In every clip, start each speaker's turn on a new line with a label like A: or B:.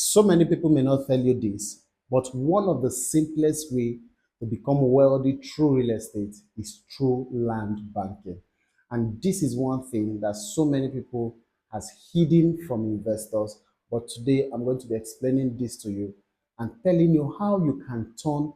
A: So many people may not tell you this, but one of the simplest way to become wealthy through real estate is through land banking. And this is one thing that so many people has hidden from investors. But today I'm going to be explaining this to you and telling you how you can turn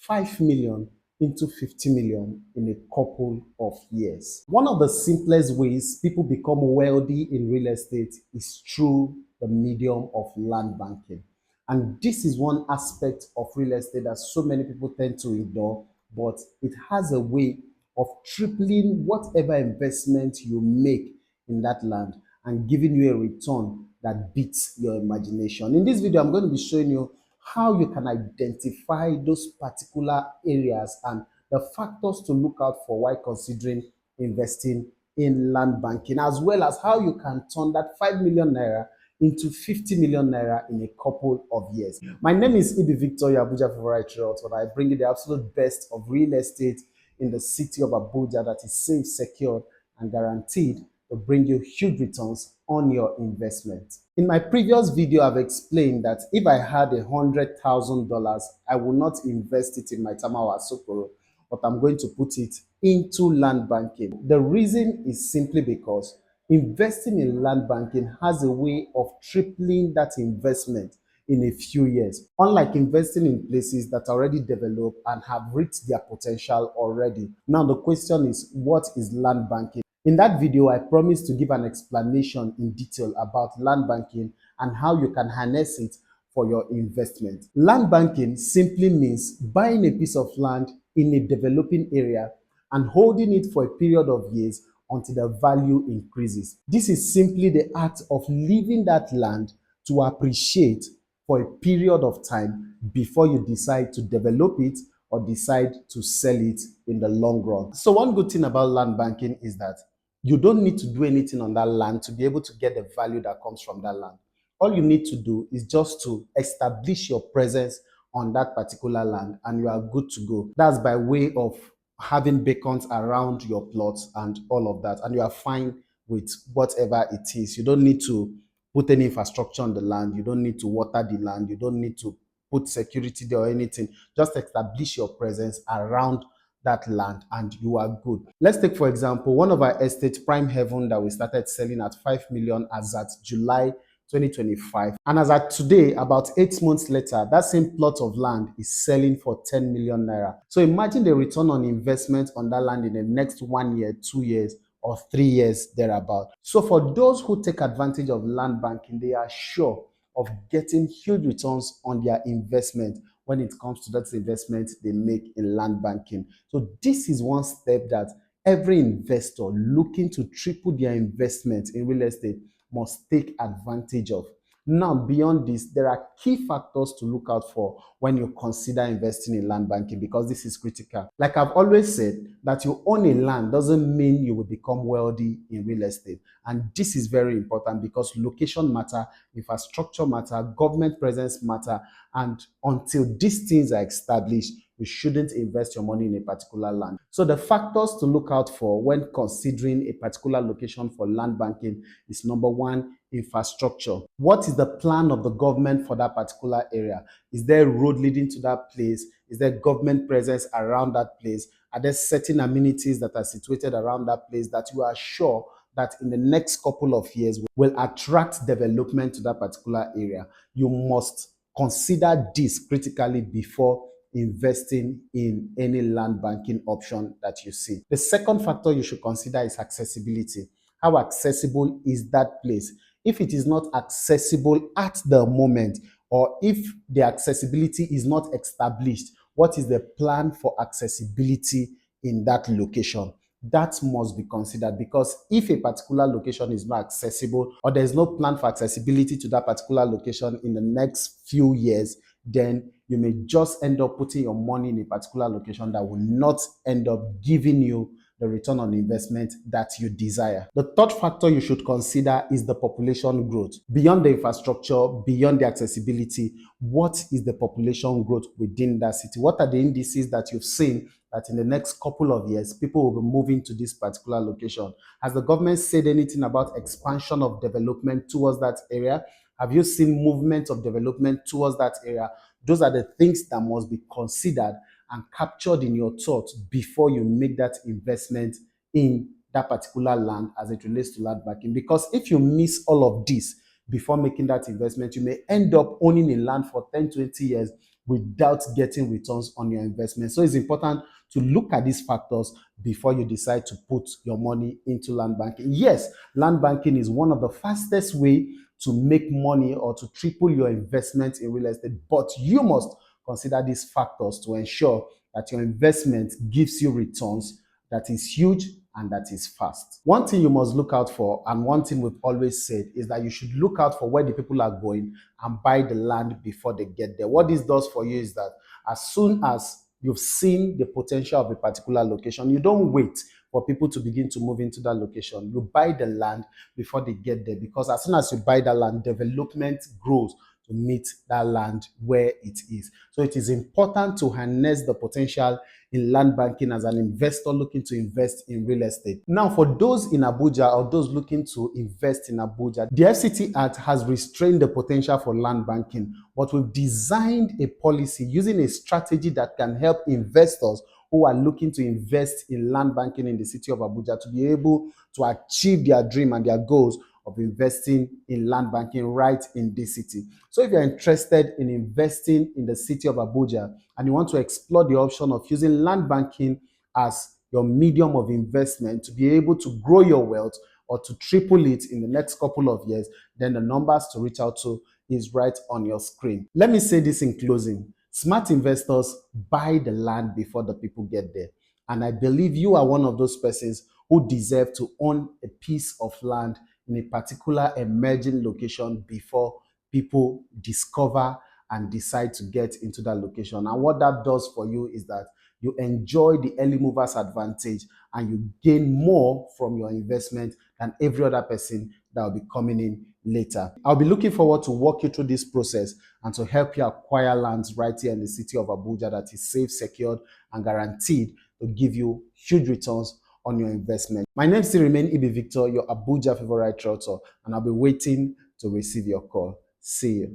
A: 5 million into 50 million in a couple of years. One of the simplest ways people become wealthy in real estate is through the medium of land banking. And this is one aspect of real estate that so many people tend to ignore, but it has a way of tripling whatever investment you make in that land and giving you a return that beats your imagination. In this video, I'm going to be showing you how you can identify those particular areas and the factors to look out for while considering investing in land banking, as well as how you can turn that 5 million naira into 50 million naira in a couple of years. My name is Ibi Victor, your Abuja favorite realtor. I bring you the absolute best of real estate in the city of Abuja that is safe, secure, and guaranteed to bring you huge returns on your investment. In my previous video, I've explained that if I had $100,000, I will not invest it in my Tamawa Sokoro, but I'm going to put it into land banking. The reason is simply because investing in land banking has a way of tripling that investment in a few years, unlike investing in places that are already developed and have reached their potential already. Now, the question is, what is land banking? In that video, I promised to give an explanation in detail about land banking and how you can harness it for your investment. Land banking simply means buying a piece of land in a developing area and holding it for a period of years until the value increases. This is simply the act of leaving that land to appreciate for a period of time before you decide to develop it or decide to sell it in the long run. So one good thing about land banking is that you don't need to do anything on that land to be able to get the value that comes from that land. All you need to do is just to establish your presence on that particular land and you are good to go. That's by way of having beacons around your plots and all of that, and you are fine with whatever it is. You don't need to put any infrastructure on the land. You don't need to water the land. You don't need to put security there or anything. Just establish your presence around that land and you are good. Let's take, for example, one of our estates, Prime Heaven, that we started selling at 5 million as at July 2025. And as at today, about 8 months later, that same plot of land is selling for 10 million naira. So imagine the return on investment on that land in the next 1 year, 2 years, or 3 years thereabout. So for those who take advantage of land banking, they are sure of getting huge returns on their investment when it comes to that investment they make in land banking. So this is one step that every investor looking to triple their investment in real estate must take advantage of. Now, beyond this, there are key factors to look out for when you consider investing in land banking, because this is critical. Like I've always said, that you own a land doesn't mean you will become wealthy in real estate. And this is very important because location matter, infrastructure matter, government presence matter. And until these things are established, you shouldn't invest your money in a particular land. So the factors to look out for when considering a particular location for land banking is: number one, infrastructure. What is the plan of the government for that particular area? Is there a road leading to that place? Is there government presence around that place? Are there certain amenities that are situated around that place that you are sure that in the next couple of years will attract development to that particular area? You must consider this critically before investing in any land banking option that you see. The second factor you should consider is accessibility. How accessible is that place? If it is not accessible at the moment, or if the accessibility is not established, what is the plan for accessibility in that location? That must be considered, because if a particular location is not accessible or there's no plan for accessibility to that particular location in the next few years, then you may just end up putting your money in a particular location that will not end up giving you the return on investment that you desire. The third factor you should consider is the population growth. Beyond the infrastructure, beyond the accessibility, what is the population growth within that city? What are the indices that you've seen that in the next couple of years, people will be moving to this particular location? Has the government said anything about expansion of development towards that area? Have you seen movement of development towards that area? Those are the things that must be considered and captured in your thoughts before you make that investment in that particular land as it relates to land banking. Because if you miss all of this before making that investment, you may end up owning a land for 10, 20 years without getting returns on your investment. So it's important to look at these factors before you decide to put your money into land banking. Yes, land banking is one of the fastest way to make money or to triple your investment in real estate, but you must consider these factors to ensure that your investment gives you returns that is huge and that is fast. One thing you must look out for, and one thing we've always said, is that you should look out for where the people are going and buy the land before they get there. What this does for you is that as soon as you've seen the potential of a particular location, you don't wait for people to begin to move into that location. You buy the land before they get there, because as soon as you buy that land, development grows to meet that land where it is. So it is important to harness the potential in land banking as an investor looking to invest in real estate. Now, for those in Abuja or those looking to invest in Abuja, the FCT Act has restrained the potential for land banking, but we've designed a policy using a strategy that can help investors who are looking to invest in land banking in the city of Abuja to be able to achieve their dream and their goals of investing in land banking right in this city. So if you're interested in investing in the city of Abuja and you want to explore the option of using land banking as your medium of investment to be able to grow your wealth or to triple it in the next couple of years, then the numbers to reach out to is right on your screen. Let me say this in closing. Smart investors buy the land before the people get there. And I believe you are one of those persons who deserve to own a piece of land in a particular emerging location before people discover and decide to get into that location. And what that does for you is that you enjoy the early movers advantage and you gain more from your investment than every other person that will be coming in later. I'll be looking forward to walk you through this process and to help you acquire lands right here in the city of Abuja that is safe, secured, and guaranteed to give you huge returns on your investment. My name still remains Ibi Victor, your Abuja favorite realtor, and I'll be waiting to receive your call. See you.